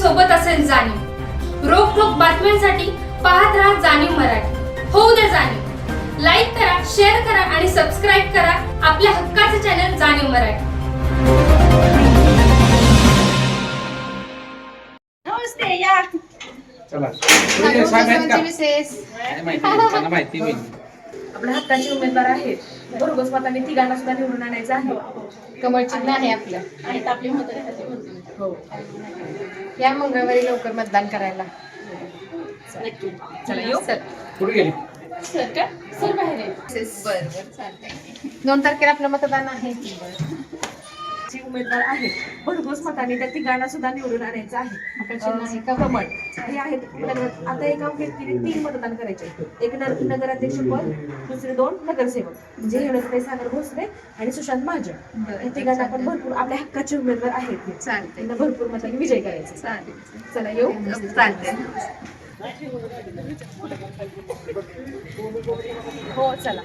सोबत असेल जाणीव। रोखोक बातम्यांसाठी पाहत राहा जाणीव मराठी। होऊ द्या जाणीव। लाईक करा, शेअर करा आणि सबस्क्राईब करा आपल्या हक्काचे चॅनल जाणीव मराठी। नमस्ते या चला माहिती होईल। आपल्या हक्काचे उमेदवार आहेत, भरघोस मतांनी तिघांना सुद्धा निवडून आणायचं आहे। कमळ चिन्ह आहे आपलं आणि आपली मतं हो या मंगळवारी लवकर मतदान करायला। नक्की चला येऊ सर कुठे गेली? सर का सर बाहेर आहे। बरोबर चालतंय। 2 तारखेला आपलं मतदान आहे। जे उमेदवार आहेत भरघोस मतांनी त्या तिघांना सुद्धा निवडून आणायचं आहे। आहे का? कमळ हे आहेत आता एका व्यक्तीने 3 मतदान करायचे, एक नगराध्यक्ष पद, दुसरे 2 नगरसेवक, म्हणजे हेमलताई सागर भोसले आणि सुशांत महाजन। या तिघांना पण भरपूर आपल्या हक्काचे उमेदवार आहेत, चालतंय। त्यांना भरपूर मतांनी विजय करायचा। चालेल चला येऊ चालतंय। हो चला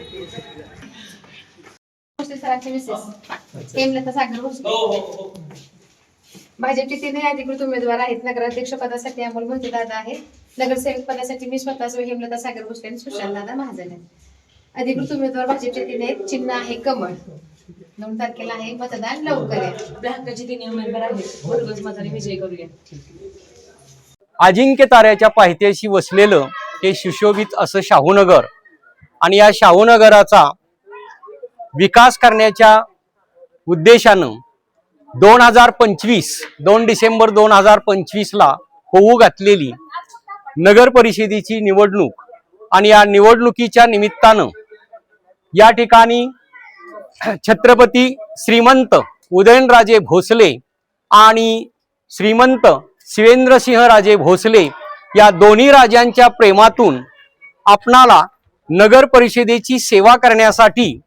सरांचे मिसेस हेमलता सागर भोसले। भाजपचे 3 अधिकृत उमेदवार आहेत। नगराध्यक्ष पदासाठी अमोल मोहिते दादा आहेत, नगरसेवक पदासाठी मी स्वतःच हेमलता सागर भोसले आणि सुशांत दादा महाजन आहेत। अधिकृत उमेदवार भाजपचे 3 आहेत। चिन्ह आहे कमळ। 2 तारखेला आहे मतदान, लवकर आहे। आपल्या हक्काचे 3 उमेदवार आहेत, भरघोस मतांनी विजय करूया। अजिंक्य ताऱ्याच्या पायथ्याशी वसलेलं हे सुशोभित असं शाहूनगर आणि या शाहूनगराचा विकास करण्याच्या उद्देशानं 2 डिसेंबर 2025 ला होऊ घातलेली नगर परिषदेची निवडणूक आणि या निवडणुकीच्या निमित्तानं या ठिकाणी छत्रपती श्रीमंत उदयनराजे भोसले आणि श्रीमंत शिवेंद्रसिंहराजे भोसले या दोन्ही राजांच्या प्रेमातून आपणाला नगर परिषदेची सेवा करण्यासाठी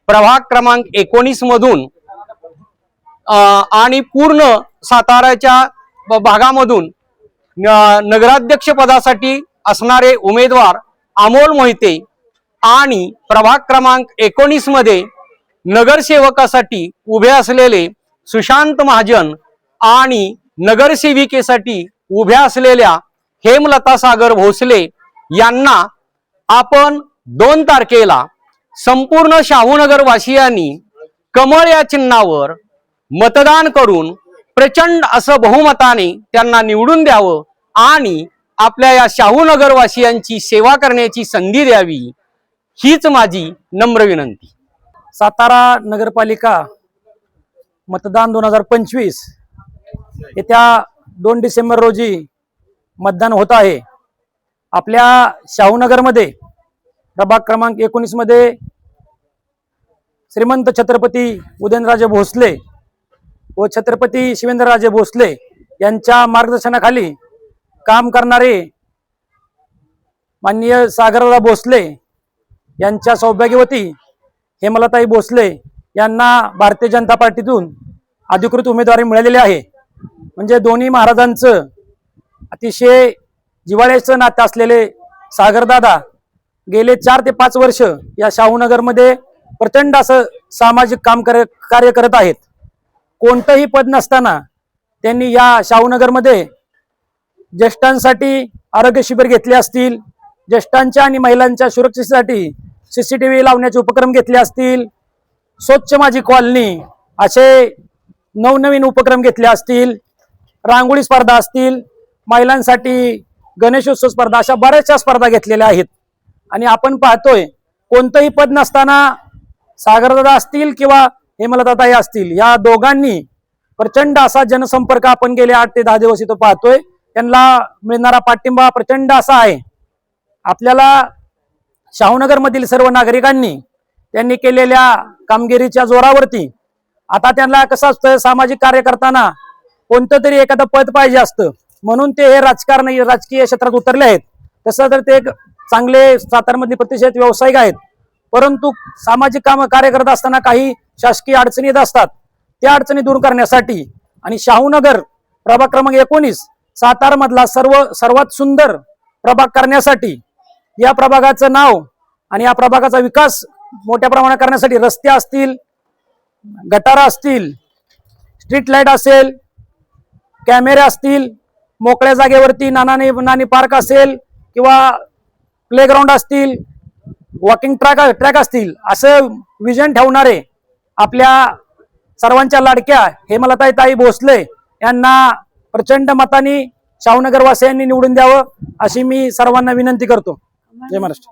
प्रभाग क्रमांक 19 मधून आणि पूर्ण साताऱ्याच्या भागामधून नगराध्यक्ष पदासाठी असणारे उमेदवार अमोल मोहिते आणि प्रभाग क्रमांक 19 मध्ये नगरसेवकासाठी उभे असलेले सुशांत महाजन आणि नगरसेविकेसाठी उभ्या असलेल्या हेमलता सागर भोसले यांना आपण 2 तारखेला संपूर्ण शाहूनगर वासियांनी कमळ या चिन्हावर मतदान करून प्रचंड असं बहुमताने त्यांना निवडून द्यावं आणि आपल्या या शाहूनगर वासियांची सेवा करण्याची संधी द्यावी, हीच माझी नम्र विनंती। सातारा नगरपालिका मतदान 2025 येत्या 2 डिसेंबर रोजी मतदान होत आहे। आपल्या शाहूनगरमध्ये प्रभाग क्रमांक 19 मध्ये श्रीमंत छत्रपती उदयनराजे भोसले व छत्रपती शिवेंद्रराजे भोसले यांच्या मार्गदर्शनाखाली काम करणारे माननीय सागरदादा भोसले यांच्या सौभाग्यवती हेमलताई भोसले यांना भारतीय जनता पार्टीतून अधिकृत उमेदवारी मिळालेली आहे। म्हणजे दोन्ही महाराजांचं अतिशय जिव्हाळ्याचं नातं असलेले सागरदादा गेले 4 ते 5 वर्ष या शाहूनगरमध्ये प्रचंड असं सामाजिक कार्य करत आहेत। कोणतंही पद नसताना त्यांनी या शाहूनगरमध्ये ज्येष्ठांसाठी आरोग्य शिबिर घेतले असतील, ज्येष्ठांच्या आणि महिलांच्या सुरक्षेसाठी CCTV लावण्याचे उपक्रम घेतले असतील, स्वच्छ माझी कॉलनी असे नवनवीन उपक्रम घेतले असतील, रांगोळी स्पर्धा असतील, महिलांसाठी गणेशोत्सव स्पर्धा, अशा बऱ्याचशा स्पर्धा घेतलेल्या आहेत। आणि आपण पाहतोय कोणतंही पद नसताना सागरदादा असतील किंवा हेमलताताई असतील, या दोघांनी प्रचंड असा जनसंपर्क आपण गेले 8 ते 10 दिवस इथं पाहतोय। त्यांना मिळणारा पाठिंबा प्रचंड असा आहे। आपल्याला शाहूनगर मधील सर्व नागरिकांनी त्यांनी केलेल्या कामगिरीच्या जोरावरती आता त्यांना कसं असतं, सामाजिक कार्य करताना कोणतं तरी एखादं पद पाहिजे असतं, म्हणून ते हे राजकीय क्षेत्रात उतरले आहेत। तसं तर ते एक चांगले सातारमधले प्रतिष्ठित व्यावसायिक आहेत, परंतु सामाजिक कार्य करत असताना काही शासकीय अडचणी येत असतात। त्या अडचणी दूर करण्यासाठी आणि शाहूनगर प्रभाग क्रमांक 19 सातारा मधला सर्वात सुंदर प्रभाग करण्यासाठी, या प्रभागाचं नाव आणि या प्रभागाचा विकास मोठ्या प्रमाणात करण्यासाठी रस्ते असतील, गटार असतील, स्ट्रीट लाईट असेल, कॅमेरे असतील, मोकळ्या जागेवरती नानी पार्क असेल किंवा प्लेग्राऊंड असतील, वॉकिंग ट्रॅक असतील, असं विजन ठेवणारे आपल्या सर्वांच्या लाडक्या हेमलताई भोसले यांना प्रचंड मताने शाहूनगर वासियांनी निवडून द्यावं अशी मी सर्वांना विनंती करतो. जय महाराष्ट्र.